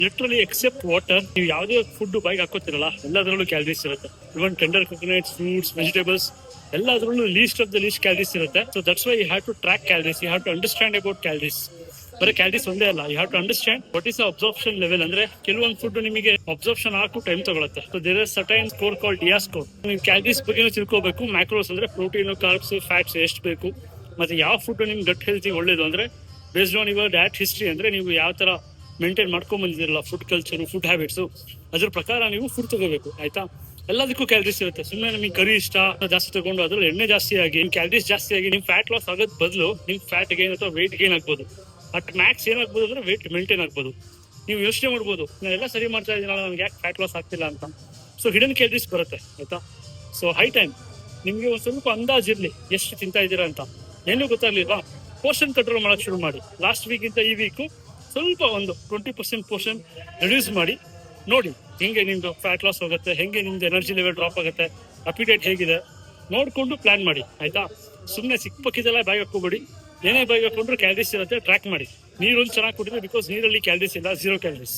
Literally accept water ನೀವು ಯಾವುದೇ food ಬಾಯಿಗೆ ಹಾಕೋತಿರಲ್ಲ ಎಲ್ಲದರಲ್ಲೂ ಕ್ಯಾಲರೀಸ್ ಇರುತ್ತೆ. Even tender coconuts, fruits, vegetables ಎಲ್ಲದರಲ್ಲೂ least of the least calories ಇರುತ್ತೆ. So that's why you have to track calories, you have to understand about calories. ಬರೀ calories ಒಂದೇ ಅಲ್ಲ, you have to understand what is absorption level. ಅಂದ್ರೆ ಕೆಲವೊಂದು food ನಿಮಗೆ absorption ಆಗಕ್ಕೂ time ತಗೊಳುತ್ತೆ. So there is certain score call ಡಿಯಾ score. ನೀವು ಕ್ಯಾಲರೀಸ್ ಬಗ್ಗೆ ತಿಳ್ಕೋಬೇಕು. ಮ್ಯಾಕ್ರೋಸ್ ಅಂದ್ರೆ ಪ್ರೋಟೀನ್, ಕಾರ್ಬ್ಸ್, ಫ್ಯಾಟ್ಸ್ ಎಷ್ಟು ಬೇಕು, ಮತ್ತೆ ಯಾವ ಫುಡ್ ನಿಮ್ಗೆ ಗಟ್ ಹೆಲ್ತಿ ಒಳ್ಳೇದು ಅಂದ್ರೆ based on your diet history. ಅಂದ್ರೆ ನೀವು ಯಾವ ತರ ಮೇಂಟೈನ್ ಮಾಡ್ಕೊಂಡ್ ಬಂದಿರಲ್ಲ, ಫುಡ್ ಕಲ್ಚರ್, ಫುಡ್ ಹ್ಯಾಬಿಟ್ಸ್, ಅದ್ರ ಪ್ರಕಾರ ನೀವು ಫುಡ್ ತಗೋಬೇಕು. ಆಯ್ತಾ? ಎಲ್ಲದಕ್ಕೂ ಕ್ಯಾಲರೀಸ್ ಇರುತ್ತೆ. ಸುಮ್ಮನೆ ನಿಮಗೆ ಕರಿ ಇಷ್ಟ ಜಾಸ್ತಿ ತಗೊಂಡು ಅದ್ರಲ್ಲಿ ಎಣ್ಣೆ ಜಾಸ್ತಿ ಆಗಿ ಕ್ಯಾಲರೀಸ್ ಜಾಸ್ತಿ ಆಗಿ ನಿಮ್ ಫ್ಯಾಟ್ ಲಾಸ್ ಆಗೋದ್ ಬದಲು ನಿಮ್ ಫ್ಯಾಟ್ ಗೇನ್ ಅಥವಾ ವೇಟ್ ಗೇನ್ ಆಗ್ಬೋದು. ಬಟ್ ಮ್ಯಾಕ್ಸ್ ಏನಾಗ್ಬೋದು ಅಂದ್ರೆ ವೇಟ್ ಮೇಂಟೈನ್ ಆಗ್ಬೋದು. ನೀವು ಯೋಚನೆ ಮಾಡ್ಬೋದು, ನಾನೆಲ್ಲ ಸರಿ ಮಾಡ್ತಾ ಇದ್ದೀನಲ್ಲ, ನನಗೆ ಯಾಕೆ ಫ್ಯಾಟ್ ಲಾಸ್ ಆಗ್ತಿಲ್ಲ ಅಂತ. ಸೊ ಹಿಡನ್ ಕ್ಯಾಲರೀಸ್ ಬರುತ್ತೆ. ಆಯ್ತಾ? ಸೊ ಹೈ ಟೈಮ್ ನಿಮ್ಗೆ ಒಂದ್ ಸ್ವಲ್ಪ ಅಂದಾಜಿರ್ಲಿ ಎಷ್ಟು ತಿಂತಾ ಇದ್ದೀರಾ ಅಂತ. ಏನೂ ಗೊತ್ತಾಗ್ಲಿಲ್ವಾ? ಪೋರ್ಷನ್ ಕಂಟ್ರೋಲ್ ಮಾಡಕ್ ಶುರು ಮಾಡಿ. ಲಾಸ್ಟ್ ವೀಕ್ ಇಂತ ಈ ವೀಕ್ ಸ್ವಲ್ಪ ಒಂದು 20% ಪೋರ್ಷನ್ ರಿಡ್ಯೂಸ್ ಮಾಡಿ ನೋಡಿ ಹೆಂಗೆ ನಿಮ್ದು ಫ್ಯಾಟ್ ಲಾಸ್ ಹೋಗುತ್ತೆ, ಹೆಂಗೆ ನಿಮ್ದು ಎನರ್ಜಿ ಲೆವೆಲ್ ಡ್ರಾಪ್ ಆಗುತ್ತೆ, ಅಪಿಟೇಟ್ ಹೇಗಿದೆ ನೋಡ್ಕೊಂಡು ಪ್ಲಾನ್ ಮಾಡಿ. ಆಯ್ತಾ? ಸುಮ್ಮನೆ ಸಿಕ್ಕಿದ್ದೆಲ್ಲ ಬಾಯ್ ಹಾಕೋಬೇಡಿ. ಏನೇ ಬಾಯ್ ಹಾಕೊಂಡ್ರು ಕ್ಯಾಲರೀಸ್ ಇರುತ್ತೆ, ಟ್ರ್ಯಾಕ್ ಮಾಡಿ. ನೀರೊಂದು ಚೆನ್ನಾಗಿ ಕುಡಿದ್ರೆ, ಬಿಕಾಸ್ ನೀರಲ್ಲಿ ಕ್ಯಾಲರೀಸ್ ಇಲ್ಲ, 0 ಕ್ಯಾಲರೀಸ್.